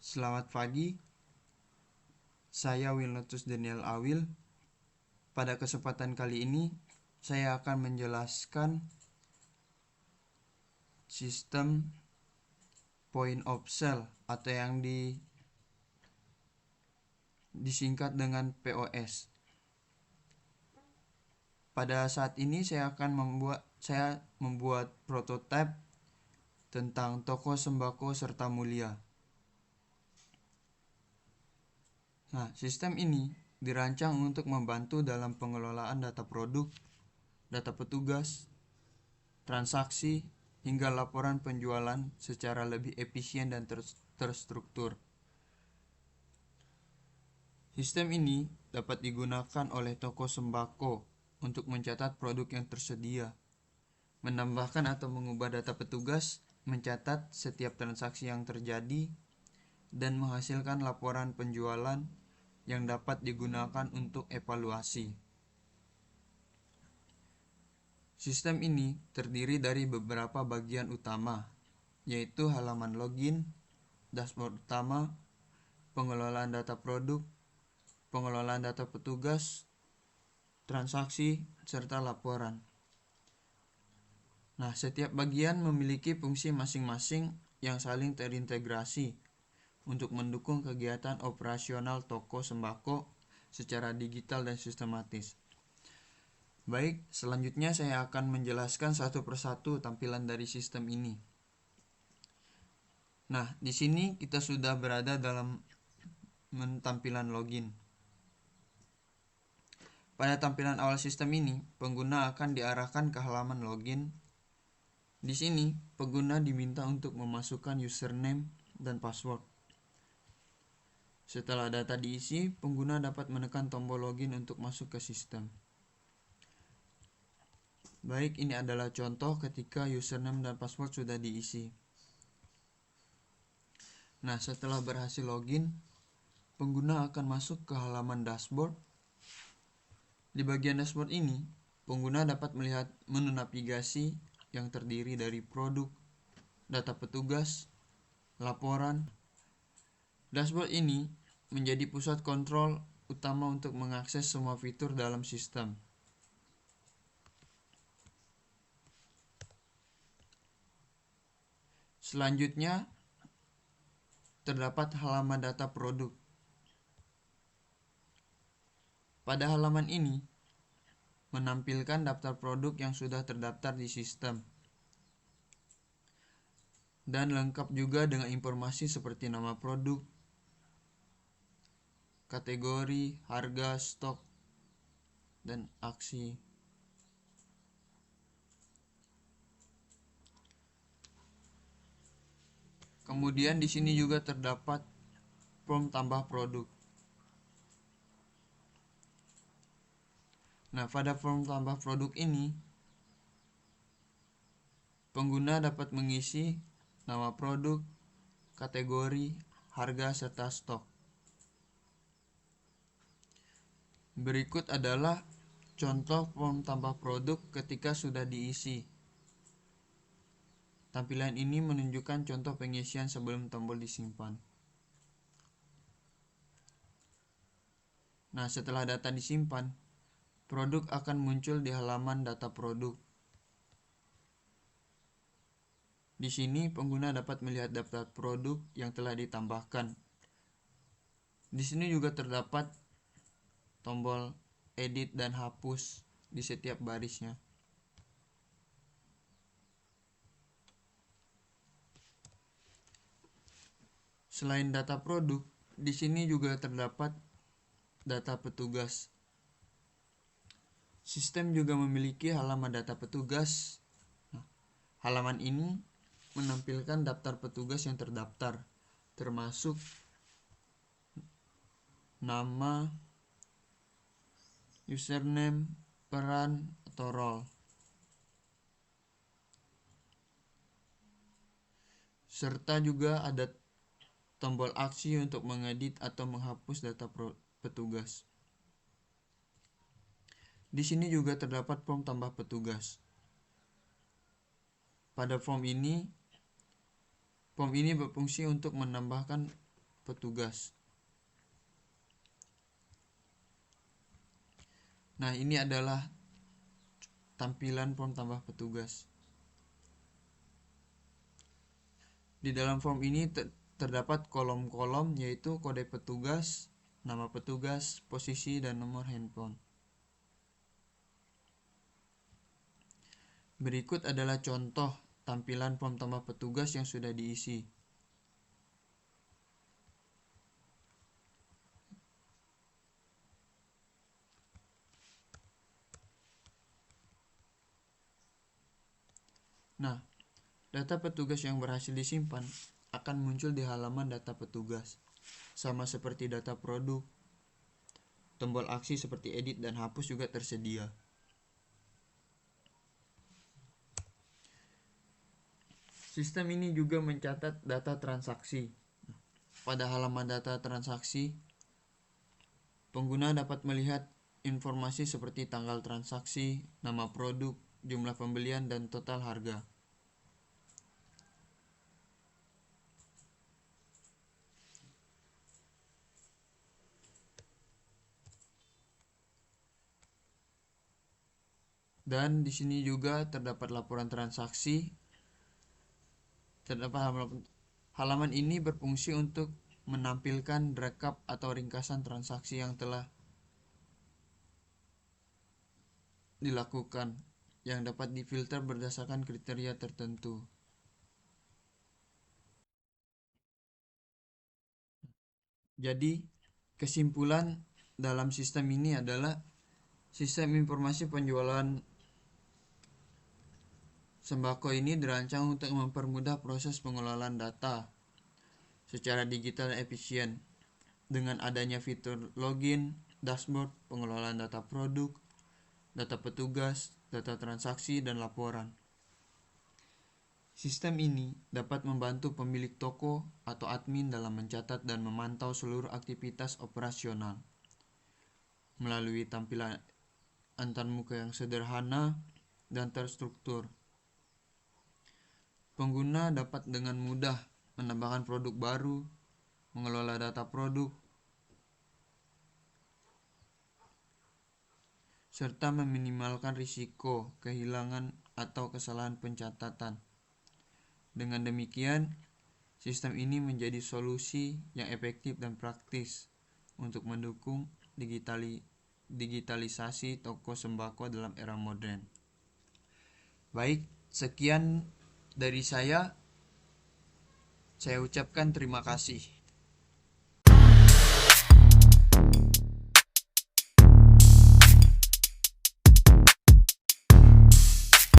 Selamat pagi, saya Wilnotus Daniel Awil. Pada kesempatan kali ini, saya akan menjelaskan sistem point of sale atau yang disingkat dengan POS. Pada saat ini saya membuat prototipe tentang toko sembako serta mulia. Nah, sistem ini dirancang untuk membantu dalam pengelolaan data produk, data petugas, transaksi, hingga laporan penjualan secara lebih efisien dan terstruktur. Sistem ini dapat digunakan oleh toko sembako untuk mencatat produk yang tersedia, menambahkan atau mengubah data petugas, mencatat setiap transaksi yang terjadi, dan menghasilkan laporan penjualan yang dapat digunakan untuk evaluasi. Sistem ini terdiri dari beberapa bagian utama, yaitu halaman login, dashboard utama, pengelolaan data produk, pengelolaan data petugas, transaksi, serta laporan. Nah, setiap bagian memiliki fungsi masing-masing yang saling terintegrasi untuk mendukung kegiatan operasional toko sembako secara digital dan sistematis. Baik, selanjutnya saya akan menjelaskan satu persatu tampilan dari sistem ini. Nah, di sini kita sudah berada dalam tampilan login. Pada tampilan awal sistem ini, pengguna akan diarahkan ke halaman login. Di sini, pengguna diminta untuk memasukkan username dan password. Setelah data diisi, pengguna dapat menekan tombol login untuk masuk ke sistem. Baik, ini adalah contoh ketika username dan password sudah diisi. Nah, setelah berhasil login, pengguna akan masuk ke halaman dashboard. Di bagian dashboard ini, pengguna dapat melihat menu navigasi yang terdiri dari produk, data petugas, laporan. Dashboard ini menjadi pusat kontrol utama untuk mengakses semua fitur dalam sistem. Selanjutnya, terdapat halaman data produk. Pada halaman ini, menampilkan daftar produk yang sudah terdaftar di sistem, dan lengkap juga dengan informasi seperti nama produk, kategori, harga, stok, dan aksi. Kemudian di sini juga terdapat form tambah produk. Nah, pada form tambah produk ini, pengguna dapat mengisi nama produk, kategori, harga, serta stok. Berikut adalah contoh form tambah produk ketika sudah diisi. Tampilan ini menunjukkan contoh pengisian sebelum tombol disimpan. Nah, setelah data disimpan, produk akan muncul di halaman data produk. Di sini pengguna dapat melihat daftar produk yang telah ditambahkan. Di sini juga terdapat tombol edit dan hapus di setiap barisnya. Selain data produk, di sini juga terdapat data petugas. Sistem juga memiliki halaman data petugas. Nah, halaman ini menampilkan daftar petugas yang terdaftar, termasuk nama, username, peran, atau role, serta juga ada tombol aksi untuk mengedit atau menghapus data petugas. Di sini juga terdapat form tambah petugas. Pada form ini berfungsi untuk menambahkan petugas. Nah, ini adalah tampilan form tambah petugas. Di dalam form ini terdapat kolom-kolom, yaitu kode petugas, nama petugas, posisi, dan nomor handphone. Berikut adalah contoh tampilan form tambah petugas yang sudah diisi. Nah, data petugas yang berhasil disimpan akan muncul di halaman data petugas, sama seperti data produk. Tombol aksi seperti edit dan hapus juga tersedia. Sistem ini juga mencatat data transaksi. Pada halaman data transaksi, pengguna dapat melihat informasi seperti tanggal transaksi, nama produk, jumlah pembelian, dan total harga. Dan di sini juga terdapat laporan transaksi. Halaman ini berfungsi untuk menampilkan rekap atau ringkasan transaksi yang telah dilakukan, yang dapat difilter berdasarkan kriteria tertentu. Jadi, kesimpulan dalam sistem ini adalah sistem informasi penjualan sembako ini dirancang untuk mempermudah proses pengelolaan data secara digital dan efisien dengan adanya fitur login, dashboard, pengelolaan data produk, data petugas, data transaksi, dan laporan. Sistem ini dapat membantu pemilik toko atau admin dalam mencatat dan memantau seluruh aktivitas operasional melalui tampilan antarmuka yang sederhana dan terstruktur. Pengguna dapat dengan mudah menambahkan produk baru, mengelola data produk, serta meminimalkan risiko kehilangan atau kesalahan pencatatan. Dengan demikian, sistem ini menjadi solusi yang efektif dan praktis untuk mendukung digitalisasi toko sembako dalam era modern. Baik, sekian dari saya ucapkan terima kasih.